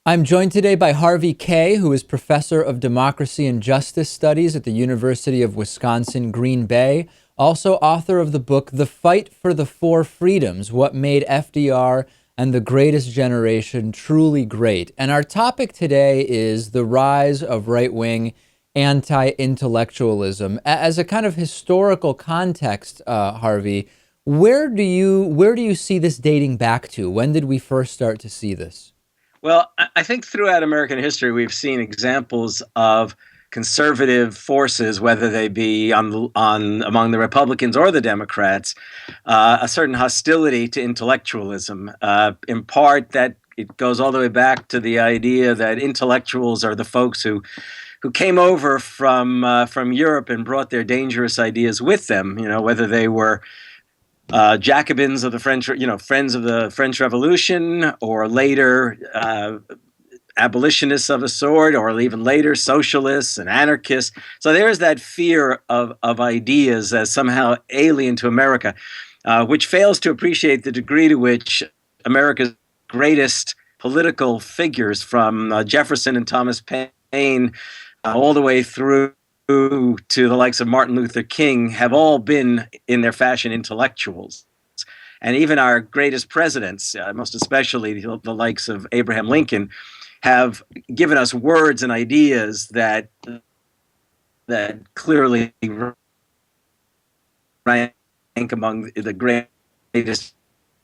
I'm joined today by Harvey Kaye, who is professor of democracy and justice studies at the University of Wisconsin-Green Bay, also author of the book The Fight for the Four Freedoms: What Made FDR and the Greatest Generation Truly Great. And our topic today is the rise of right-wing anti-intellectualism. As a kind of historical context, Harvey, where do you see this dating back to? When did we first start to see this? Well, I think throughout American history, we've seen examples of conservative forces, whether they be among the Republicans or the Democrats, a certain hostility to intellectualism. In part, that it goes all the way back to the idea that intellectuals are the folks who came over from Europe and brought their dangerous ideas with them. You know, whether they were Jacobins of the French, friends of the French Revolution, or later abolitionists of a sort, or even later socialists and anarchists. So there's that fear of ideas as somehow alien to America, which fails to appreciate the degree to which America's greatest political figures, from Jefferson and Thomas Paine all the way through to the likes of Martin Luther King, have all been, in their fashion, intellectuals. And even our greatest presidents, most especially the likes of Abraham Lincoln, have given us words and ideas that clearly rank among the greatest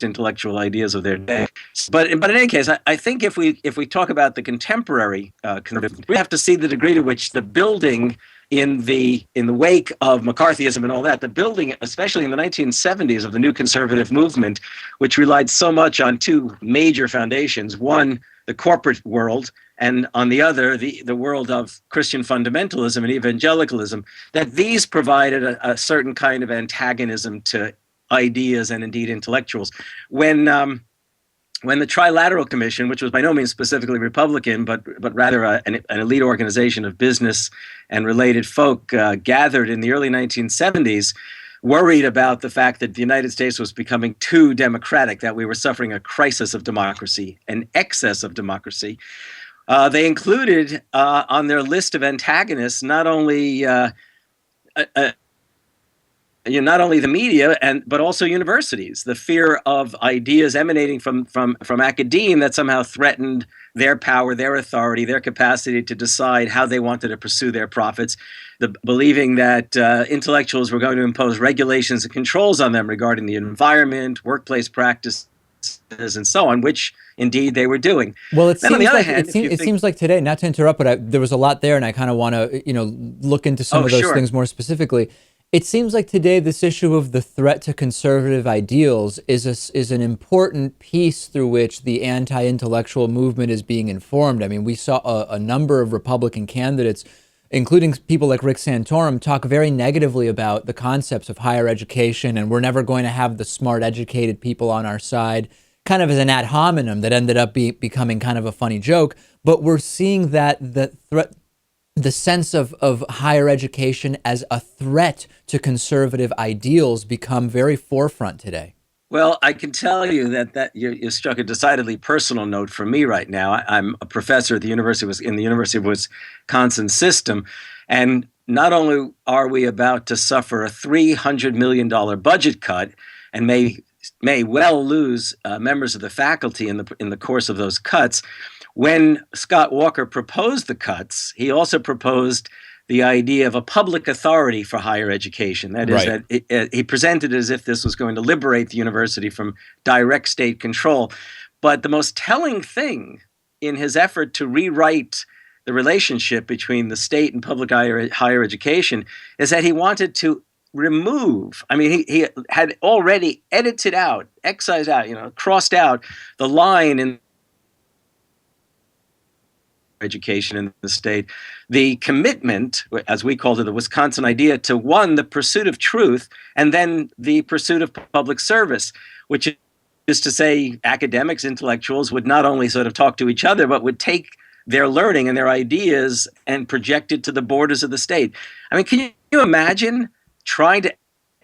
intellectual ideas of their day. But in any case, I think if we talk about the contemporary conservative, we have to see the degree to which the building in the wake of McCarthyism and all that, the building, especially in the 1970s, of the new conservative movement, which relied so much on two major foundations: one, the corporate world, and on the other, the world of Christian fundamentalism and evangelicalism, that these provided a certain kind of antagonism to ideas and indeed intellectuals. When the Trilateral Commission, which was by no means specifically Republican, but rather an elite organization of business and related folk, gathered in the early 1970s, worried about the fact that the United States was becoming too democratic, that we were suffering a crisis of democracy, an excess of democracy, they included on their list of antagonists not only not only the media but also universities. The fear of ideas emanating from academia that somehow threatened their power, their authority, their capacity to decide how they wanted to pursue their profits. Believing that intellectuals were going to impose regulations and controls on them regarding the environment, workplace practices, and so on, which indeed they were doing. Well, it seems like today, not to interrupt, but there was a lot there, and I kind of want to look into some of those things more specifically. It seems like today this issue of the threat to conservative ideals is an important piece through which the anti-intellectual movement is being informed. I mean, we saw a number of Republican candidates, including people like Rick Santorum, talk very negatively about the concepts of higher education, and we're never going to have the smart, educated people on our side, kind of as an ad hominem that ended up becoming kind of a funny joke. But we're seeing that the sense of higher education as a threat to conservative ideals become very forefront today. Well, I can tell you that you struck a decidedly personal note for me right now. I'm a professor at the University of Wisconsin system, and not only are we about to suffer a $300 million budget cut, and may well lose members of the faculty in the course of those cuts. When Scott Walker proposed the cuts, he also proposed the idea of a public authority for higher education. That is, that he presented it as if this was going to liberate the university from direct state control. But the most telling thing in his effort to rewrite the relationship between the state and public higher education is that he wanted to remove, he had already edited out, excised out, crossed out the line in education in the state, the commitment, as we called it, the Wisconsin idea, to one, the pursuit of truth, and then the pursuit of public service, which is to say academics, intellectuals would not only sort of talk to each other, but would take their learning and their ideas and project it to the borders of the state. I mean, can you imagine trying to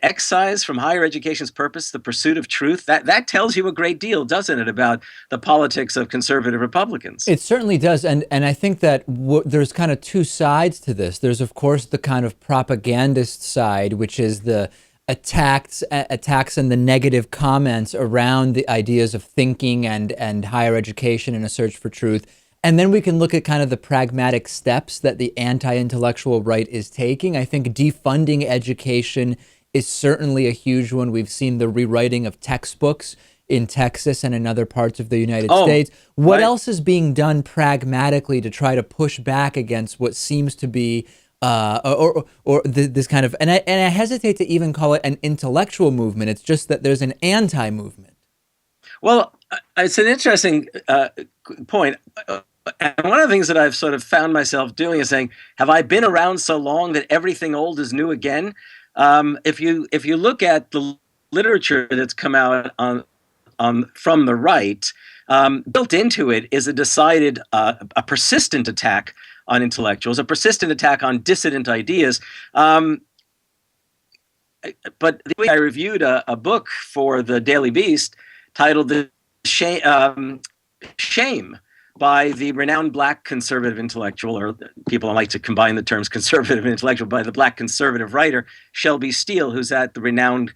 excise from higher education's purpose the pursuit of truth? That tells you a great deal, doesn't it, about the politics of conservative Republicans? It certainly does, and I think that there's kind of two sides to this. There's, of course, the kind of propagandist side, which is the attacks and the negative comments around the ideas of thinking and higher education and a search for truth. And then we can look at kind of the pragmatic steps that the anti-intellectual right is taking. I think defunding education is certainly a huge one. We've seen the rewriting of textbooks in Texas and in other parts of the United States. What else is being done pragmatically to try to push back against what seems to be this kind of, and I hesitate to even call it an intellectual movement. It's just that there's an anti-movement. Well, it's an interesting point. And one of the things that I've sort of found myself doing is saying, have I been around so long that everything old is new again? If you look at the literature that's come out from the right, built into it is a decided, a persistent attack on intellectuals, a persistent attack on dissident ideas. But the way I reviewed a book for the Daily Beast titled "The Shame" by the renowned black conservative intellectual, or people like to combine the terms conservative and intellectual, by the black conservative writer Shelby Steele, who's at the renowned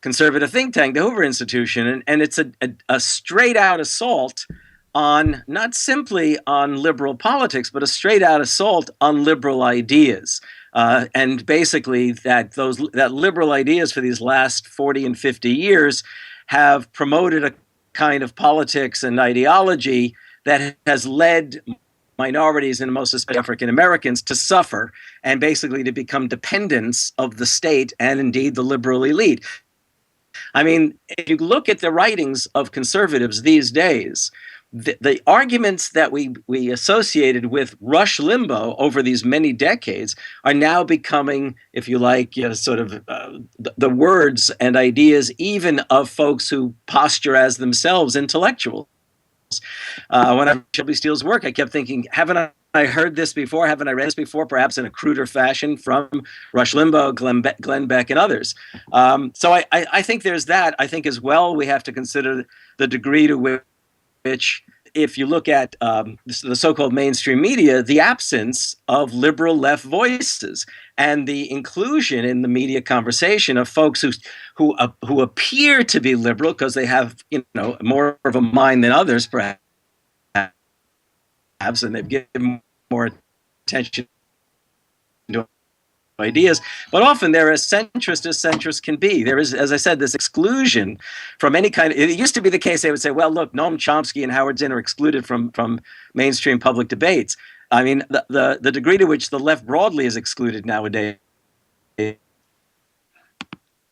conservative think tank, the Hoover Institution. And it's a straight out assault on, not simply on liberal politics, but a straight out assault on liberal ideas. And basically that liberal ideas for these last 40 and 50 years have promoted a kind of politics and ideology that has led minorities, and most especially African Americans, to suffer and basically to become dependents of the state and indeed the liberal elite. I mean, if you look at the writings of conservatives these days, the arguments that we associated with Rush Limbaugh over these many decades are now becoming, if you like, sort of the words and ideas even of folks who posture as themselves intellectuals. When I read Shelby Steele's work, I kept thinking, haven't I heard this before? Haven't I read this before? Perhaps in a cruder fashion from Rush Limbaugh, Glenn Beck, and others. So I think there's that. I think as well we have to consider the degree to which, if you look at the so-called mainstream media, the absence of liberal left voices and the inclusion in the media conversation of folks who appear to be liberal because they have, more of a mind than others, perhaps, and they've given more attention to ideas, but often they're as centrist can be. There is, as I said, this exclusion from any kind of, it used to be the case they would say, well, look, Noam Chomsky and Howard Zinn are excluded from mainstream public debates. I mean, the degree to which the left broadly is excluded nowadays.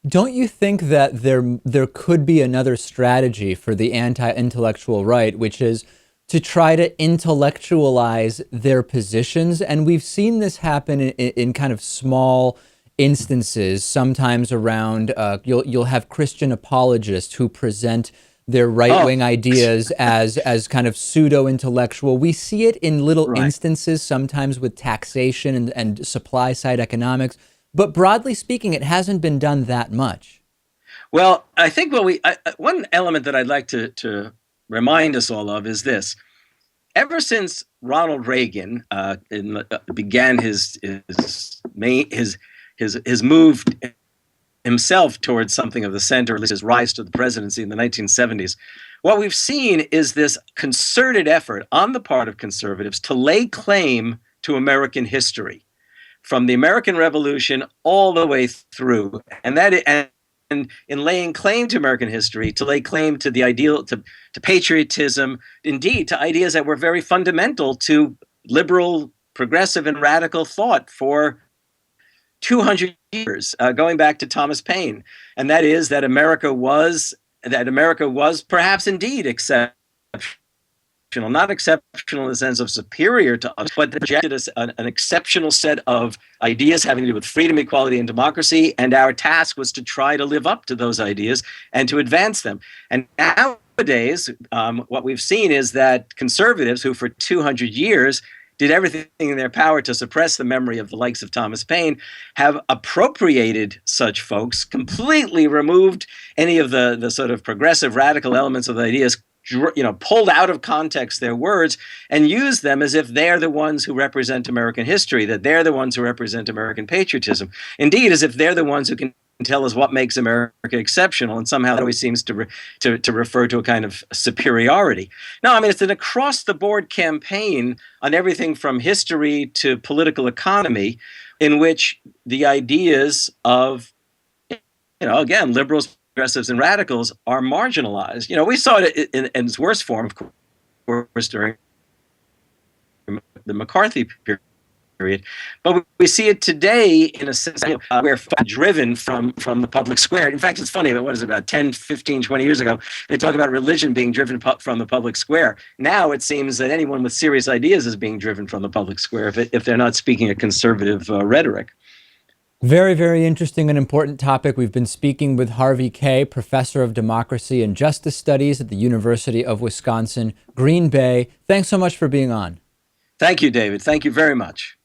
Don't you think that there could be another strategy for the anti-intellectual right, which is to try to intellectualize their positions? And we've seen this happen in kind of small instances, sometimes around, you'll have Christian apologists who present their right-wing ideas as kind of pseudo-intellectual. We see it in little instances, sometimes with taxation and supply-side economics. But broadly speaking, it hasn't been done that much. Well, I think one element that I'd like to remind us all of is this. Ever since Ronald Reagan began his move himself towards something of the center, at least his rise to the presidency in the 1970s, what we've seen is this concerted effort on the part of conservatives to lay claim to American history, from the American Revolution all the way through, and in laying claim to American history, to lay claim to the ideal, to patriotism, indeed to ideas that were very fundamental to liberal, progressive, and radical thought for 200 years, going back to Thomas Paine, and that is that America was perhaps indeed exceptional, not exceptional in the sense of superior to us, but projected as an exceptional set of ideas having to do with freedom, equality, and democracy. And our task was to try to live up to those ideas and to advance them. And nowadays, what we've seen is that conservatives who for 200 years did everything in their power to suppress the memory of the likes of Thomas Paine, have appropriated such folks, completely removed any of the sort of progressive radical elements of the ideas, pulled out of context their words and used them as if they're the ones who represent American history, that they're the ones who represent American patriotism. Indeed, as if they're the ones who can tell us what makes America exceptional, and somehow that always seems to refer to a kind of superiority. No, I mean, it's an across-the-board campaign on everything from history to political economy, in which the ideas of, again, liberals, progressives, and radicals are marginalized. We saw it in its worst form, of course, during the McCarthy period. But we see it today in a sense where driven from the public square. In fact, it's funny, but what is it, about 10, 15, 20 years ago, they talk about religion being driven from the public square. Now it seems that anyone with serious ideas is being driven from the public square if they're not speaking a conservative rhetoric. Very, very interesting and important topic. We've been speaking with Harvey Kaye, professor of democracy and justice studies at the University of Wisconsin, Green Bay. Thanks so much for being on. Thank you, David. Thank you very much.